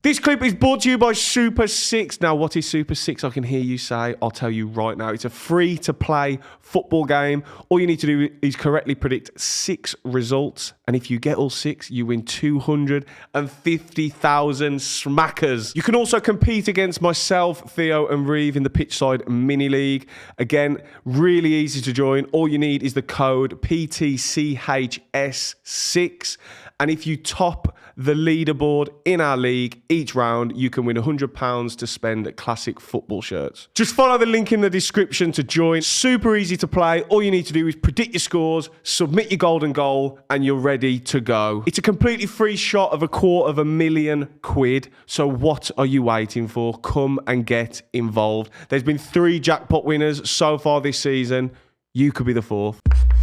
This clip is brought to you by Super 6. Now, what is Super 6? I can hear you say. I'll tell you right now. It's a free-to-play football game. All you need to do is correctly predict 6 results. And if you get all 6, you win 250,000 smackers. You can also compete against myself, Theo, and Reeve in the Pitch Side Mini League. Again, really easy to join. All you need is the code PTCHS6. And if you top the leaderboard in our league each round, you can win £100 to spend at classic football shirts. Just follow the link in the description to join. Super easy to play. All you need to do is predict your scores, submit your golden goal, and you're ready to go. It's a completely free shot of £250,000. So what are you waiting for? Come and get involved. There's been 3 jackpot winners so far this season. You could be the 4th.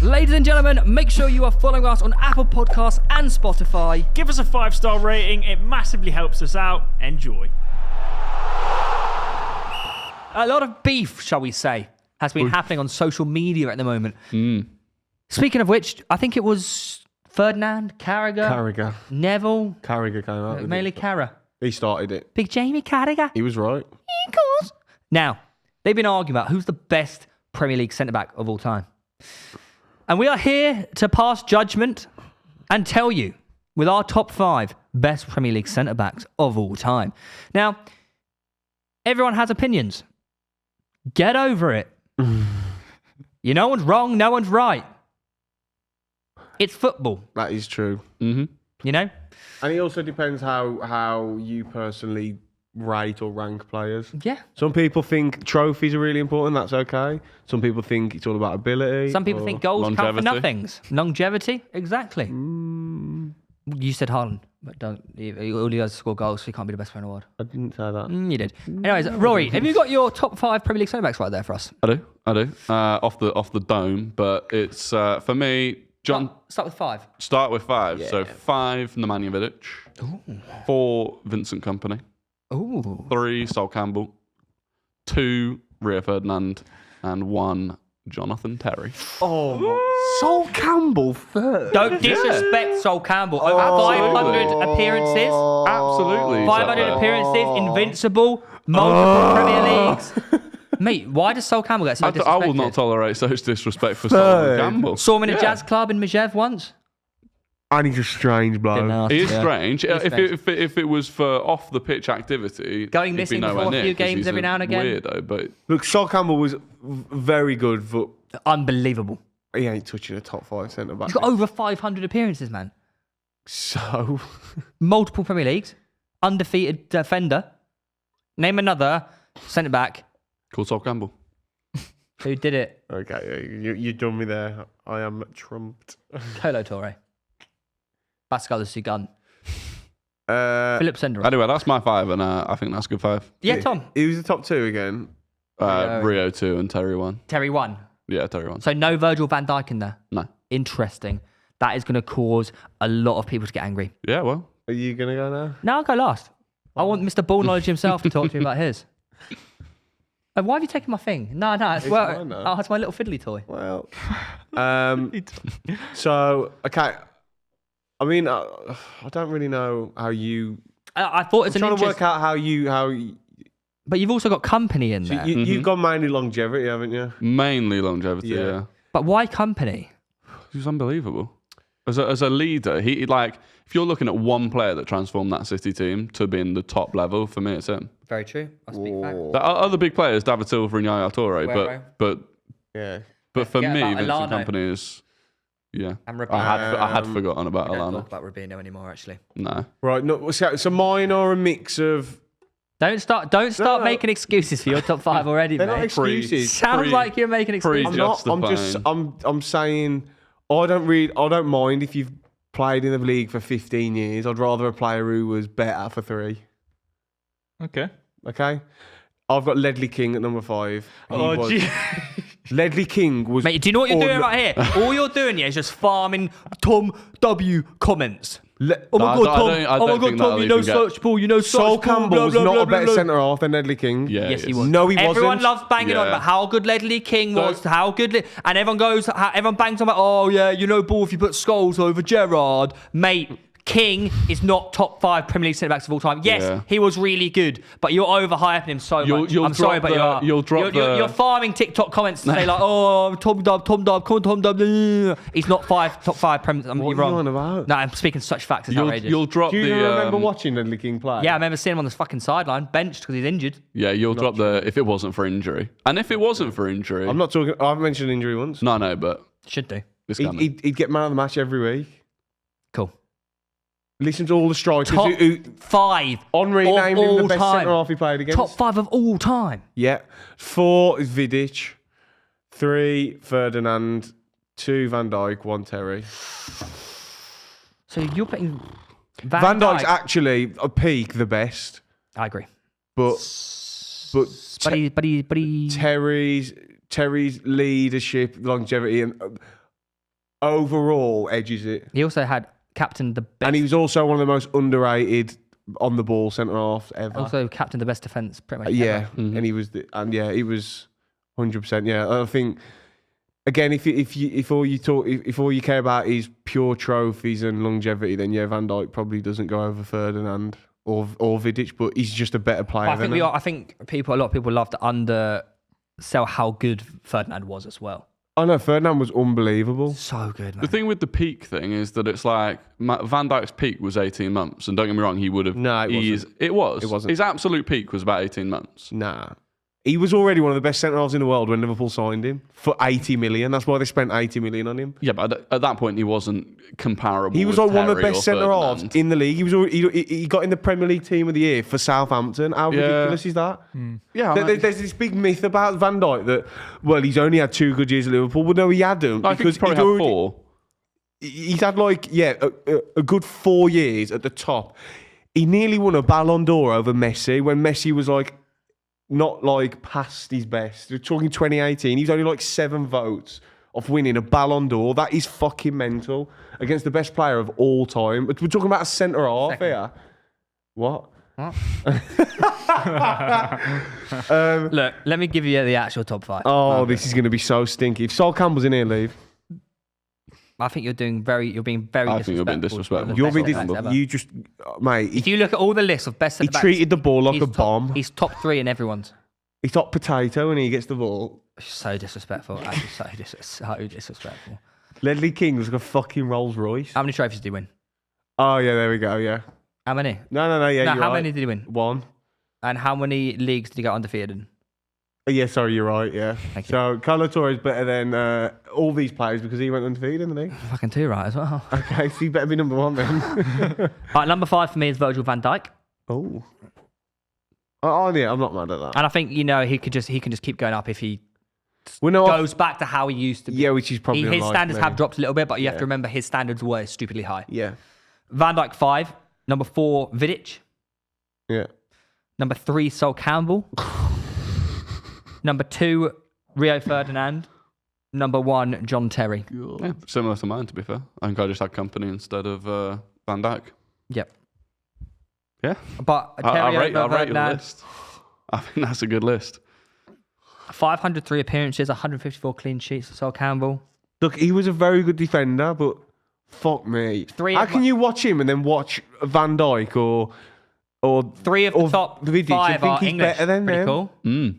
Ladies and gentlemen, make sure you are following us on Apple Podcasts and Spotify. Give us a 5-star rating. It massively helps us out. Enjoy. A lot of beef, shall we say, has been happening on social media at the moment. Speaking of which, I think it was Ferdinand, Carragher, Neville. Carragher came out. Mainly Carragher. He started it. Big Jamie Carragher. He was right. Of course. Now, they've been arguing about who's the best Premier League centre-back of all time. And we are here to pass judgment and tell you with our top 5 best Premier League centre-backs of all time. Now, everyone has opinions. Get over it. No one's wrong, no one's right. It's football. That is true. You know? And it also depends how you personally rate or rank players. Yeah. Some people think trophies are really important. That's okay. Some people think it's all about ability. Some people think goals count for nothings. Longevity, exactly. You said Haaland, but don't. All he does is score goals, so he can't be the best player in the world. I didn't say that. You did. Anyways, Rory, have you got your top 5 Premier League centre-backs right there for us? I do. Off the dome, but it's for me. John, start with 5. Start with 5. Yeah. So 5 Nemanja Vidic, 4 Vincent Kompany, 3 Sol Campbell, 2 Rio Ferdinand, and 1 Jonathan Terry. Sol Campbell third. Don't disrespect Sol Campbell. Over 500 appearances. Absolutely. 500 appearances, invincible, multiple Premier Leagues. Mate, why does Sol Campbell get so disrespected? I will not tolerate such disrespect for Sol Campbell. Saw him in a jazz club in Majev once. And he's a strange bloke. He is strange. If it was for off the pitch activity, going missing for a few games every now and again. Weirdo, but look, Sol Campbell was very good, but unbelievable. He ain't touching a top 5 centre back. He's got over 500 appearances, man. So multiple Premier Leagues, undefeated defender. Name another centre back. Called Sol Campbell. Who did it? Okay, you done me there. I am trumped. Colo Torre. Pascal Sugan. Philip Sender. Anyway, that's my 5, and I think that's a good 5. Yeah, Tom. Who's the top 2 again? Rio 2 and Terry 1. Terry 1. Yeah, Terry 1. So no Virgil van Dijk in there? No. Interesting. That is going to cause a lot of people to get angry. Yeah, well. Are you going to go now? No, I'll go last. I want Mr. Ball Knowledge himself to talk to me about his. Why have you taken my thing? No, it's it's my little fiddly toy. Well, so, okay. I mean, I don't really know how you... I thought it's I'm trying to work out how you... But you've also got company in there. You've got mainly longevity, haven't you? Mainly longevity, yeah. But why company? He's unbelievable. As a leader, he if you're looking at one player that transformed that City team to being the top level, for me, it's him. Very true. I speak fact. The other big players, David Silva and Yaya Toure, but for me, Vincent Kompany is... Yeah, I had forgotten about Alana. We don't talk about Rubino anymore, actually. No. Right, no, so mine are a mix of... Don't start making excuses for your top 5 already, They're mate. not excuses. Sounds like you're making excuses. I'm saying I don't mind if you've played in the league for 15 years. I'd rather a player who was better for 3. Okay. I've got Ledley King at number 5. Ledley King was... Mate, do you know what you're doing right here? All you're doing here is just farming Tom W comments. Oh my God, Tom, you know searchable, you know Sol Campbell was not a better centre-half than Ledley King. Yes, he was. No, he wasn't. Everyone loves banging on about how good Ledley King was, and everyone bangs on about, oh yeah, you know, ball if you put Scholes over Gerrard. Mate, King is not top 5 Premier League centre backs of all time. Yes, he was really good, but you're overhyping him so much. I'm sorry, but you are. You're farming TikTok comments to say like, "Oh, Tom Dub, come on, Tom Dub." He's not top 5 Premier. You're wrong. What are you on about? No, I'm speaking such facts. It's outrageous. You'll drop Do you the. remember watching Ledley King play? Yeah, I remember seeing him on the fucking sideline, benched because he's injured. Yeah, you'll drop the if it wasn't for injury, and if it wasn't for injury, I'm not talking. I've mentioned injury once. No, but Should do. this He'd get man of the match every week. Cool. Listen to all the strikers. Top 5 Henri of named him all the best time. centre half he played against. Top 5 of all time. Yeah. 4 is Vidic. 3 Ferdinand. 2 Van Dijk. 1 Terry. So you're putting Van Dijk's actually a peak the best, I agree. but But he Terry's leadership, longevity, and overall edges it. He also had captained the best. And he was also one of the most underrated on the ball centre halves ever. Also captained the best defence pretty much. Yeah, ever. and he was, he was 100%. Yeah, I think again, if all you care about is pure trophies and longevity, then Van Dijk probably doesn't go over Ferdinand or Vidic, but he's just a better player. But I think a lot of people love to undersell how good Ferdinand was as well. I know Ferdinand was unbelievable. So good, man. The thing with the peak thing is that it's like Van Dijk's peak was 18 months, and don't get me wrong, he would have. No, it wasn't. It wasn't. His absolute peak was about 18 months. Nah. He was already one of the best centre halves in the world when Liverpool signed him for 80 million. That's why they spent 80 million on him. Yeah, but at that point, he wasn't comparable. He was with like one of the Terry best or centre halves Ferdinand. in the league. He got in the Premier League Team of the Year for Southampton. How ridiculous is that? Yeah, There's this big myth about Van Dijk that, well, he's only had 2 good years at Liverpool. Well, no, he hadn't. I think he's probably had 4. He's had a good 4 years at the top. He nearly won a Ballon d'Or over Messi when Messi was not past his best. We're talking 2018. He's only 7 votes of winning a Ballon d'Or. That is fucking mental against the best player of all time. We're talking about a centre half here. What? Look, let me give you the actual top 5. Oh, this is going to be so stinky. If Sol Campbell's in here, leave. I think you're being very disrespectful. I think you're being disrespectful. You're being disrespectful. You just, mate. If you look at all the lists of best He centre-backs, treated the ball like he's a bomb. He's top 3 in everyone's. He's top potato when he gets the ball. So disrespectful. Actually, so disrespectful. Ledley King was like a fucking Rolls Royce. How many trophies did he win? Oh, yeah, there we go, yeah. How many? No, yeah, No, you're how right. many did he win? 1. And how many leagues did he get undefeated in? Yeah, sorry, you're right, yeah. Thank you. So, Carlo Torre is better than all these players because he went undefeated in the league. Fucking 2 right as well. Okay, so you better be number 1 then. Right, number 5 for me is Virgil van Dijk. Oh, yeah, I'm not mad at that. And I think, he can just keep going up if he Well, no, goes back to how he used to be. yeah, which is probably His unlikely. standards have dropped a little bit, but you have to remember his standards were stupidly high. Yeah, Van Dijk 5. Number 4, Vidic. yeah. Number 3, Sol Campbell. Number 2, Rio Ferdinand. Number 1, John Terry. Yeah, similar to mine, to be fair. I think I just had company instead of Van Dijk. Yep. Yeah. But I Terry rate over your Ferdinand, list. I think that's a good list. 503 appearances, 154 clean sheets for Sol Campbell. Look, he was a very good defender, but fuck me. How can you watch him and then watch Van Dijk or 3 of the top Vidic 5 and think are he's English. better than Pretty them? cool.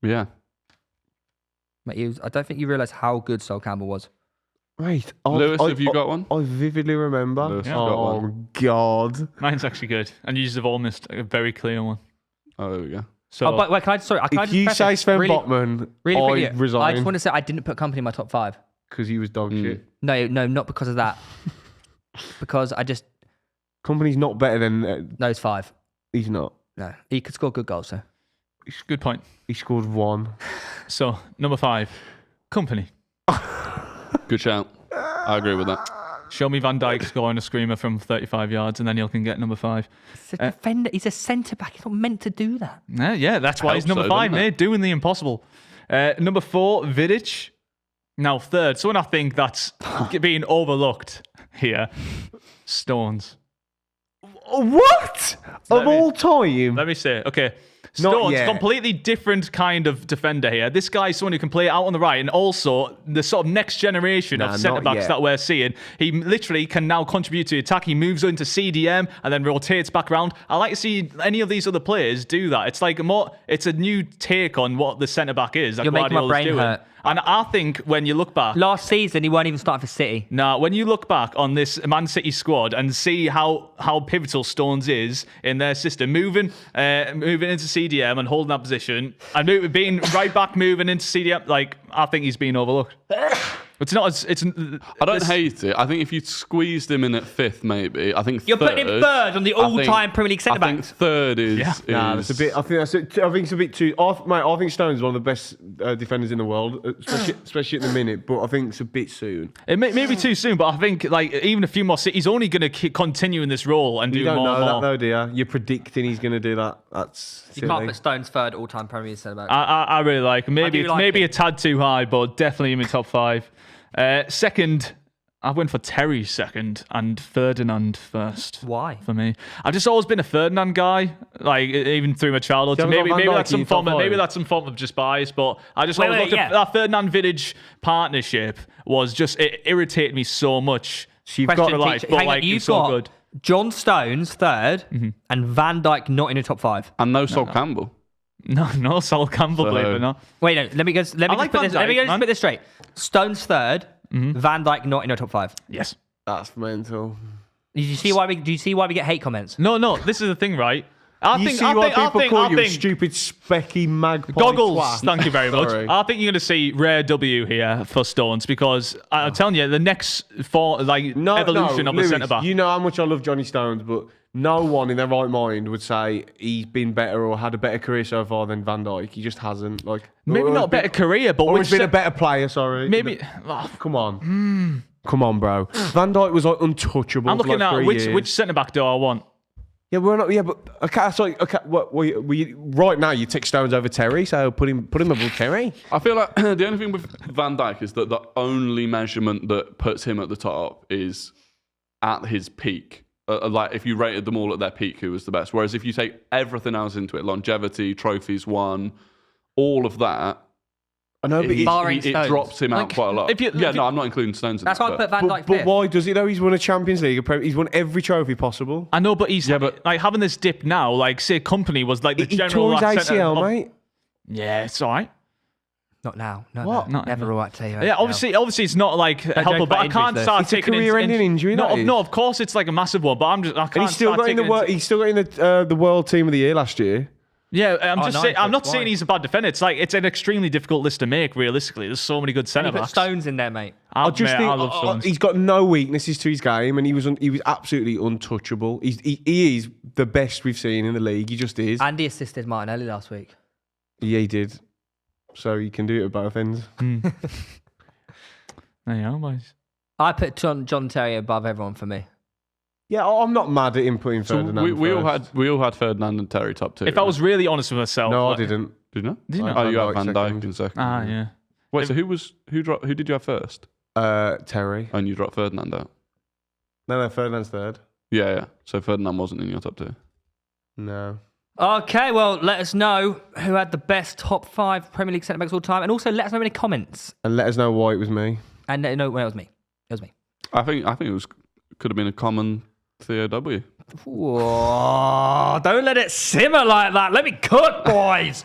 Yeah. Mate, I don't think you realise how good Sol Campbell was. Right. Lewis, have you got one? I vividly remember. Lewis, Yeah. got Oh, one. God. Mine's actually good. And you have all missed a very clear one. Oh, there we go. So, But wait, can I just If you preface say Sven really, Botman, really I quickly, I resign just want to say I didn't put company in my top 5. because he was dog shit. No, not because of that. Because I just Company's not better than... those 5. he's not. No, he could score good goals. So good point. He scored 1. So, number 5, company. Good shout. I agree with that. Show me Van Dijk scoring a screamer from 35 yards and then you can get number 5. he's a defender. He's a centre back. He's not meant to do that. Yeah, that's why he's Helps number though, 5, doesn't it? mate. Doing the impossible. Number 4, Vidic. Now, 3rd, someone I think that's being overlooked here. Stones. What? Of all time? Let me say, okay. Stones, yet. completely different kind of defender here. This guy's someone who can play out on the right, and also the sort of next generation of centre backs yet. that we're seeing. He literally can now contribute to attack. He moves into CDM and then rotates back around. I like to see any of these other players do that. It's like it's a new take on what the centre back is. You're making my brain hurt. And I think when you look back, Last season, he weren't even starting for City. nah, when you look back on this Man City squad and see how pivotal Stones is in their system, moving into CDM and holding that position, and being right back moving into CDM, like I think he's been overlooked. It's not. I don't hate it. I think if you squeezed him in at 5th, maybe. I think You're third, putting him third on the all-time Premier League centre I think backs. 3rd is. Yeah. Nah, that's a bit. I think it's a bit too. Mate, I think Stone's one of the best defenders in the world, especially at the minute. But I think it's a bit soon. It may be too soon, but I think like even a few more. He's only going to continue in this role and do You don't more know and that more. though, do you? You're predicting he's going to do that. That's You silly. can't put Stones third all-time Premier League centre back. I really like him. Maybe do it's like maybe him. a tad too high, but definitely in my top 5. Second, I went for Terry second and Ferdinand first. Why? For me, I've just always been a Ferdinand guy, like even through my childhood. You So haven't got maybe Van that's Dijk in some your form. top Maybe five? that's some form of just bias, but I just Wait, always wait, looked at yeah. that Ferdinand Vidic partnership was just it irritated me so much. So you've Question, got life, teacher. but, Hang on, like, you've it's so got good. John Stones third and Van Dijk not in the top 5. And no Sol Campbell. No, Sol Campbell, So- believe it or not. Wait, no. Let me like Van Dijk, put this straight. Stones third, Van Dijk not in the top 5. Yes. That's mental. Do you see why we get hate comments? No. This is the thing, right? I You think see why people call you a think stupid specky magpie goggles. twat? Thank you very much. Sorry. I think you're going to see rare W here for Stones because I'm telling you, the next evolution of the Lewis, centre back. You know how much I love Johnny Stones, but no one in their right mind would say he's been better or had a better career so far than Van Dijk. He just hasn't. Maybe not a better career, but Or which he's been a better player. Sorry. maybe. Come on. Come on, bro. Van Dijk was untouchable. I'm looking for at 3 which years. centre back do I want? Yeah, we're not. Yeah, but okay. Sorry. Okay. Right now, you take Stones over Terry, so put him above Terry. I feel like the only thing with Van Dijk is that the only measurement that puts him at the top is at his peak. Like if you rated them all at their peak, who was the best? Whereas if you take everything else into it, longevity, trophies won, all of that, I know, but Barring it Stones. drops him out Like, quite a lot. if you- No, I'm not including Stones. In That's that, why I put Van Dijk but fifth. why does he though? He's won a Champions League. He's won every trophy possible. I know, but he's but- like having this dip now. Like, say, Company was like the He general tore his last centre ACL, of- mate. Yeah, it's all right. Not now. What? No, never all right to you. Yeah, obviously it's not like helpful, but I injuries, can't though. start It's a taking career-ending injury, No, that is. no, of course it's like a massive one, but I can't. And he's still got in He's still got in the World Team of the Year last year. Yeah, I'm just nice, saying. I'm not that's saying fine. he's a bad defender. It's an extremely difficult list to make. Realistically, there's so many good And centre you put backs. Stones in there, mate. I just think I love Stones. he's got no weaknesses to his game, and he was absolutely untouchable. He is the best we've seen in the league. He just is. And he assisted Martinelli last week. Yeah, he did. So he can do it at both ends. There you are, boys. I put John Terry above everyone for me. Yeah, I'm not mad at him putting So Ferdinand we all first. had Ferdinand and Terry top 2. If I was really honest with myself, No, I like- didn't. did you know? Did you I know? had Oh, you Van had Van Dijk Dijk second. in second. Ah, yeah. Wait, so who did you have first? Terry. And you dropped Ferdinand out. No, Ferdinand's third. Yeah. So Ferdinand wasn't in your top 2. No. Okay, well, let us know who had the best top 5 Premier League centre backs all time, and also let us know in the comments. And let us know why it was me. And no, well, it was me. It was me. I think it could have been a common Theo W. Whoa, don't let it simmer like that. Let me cook, boys.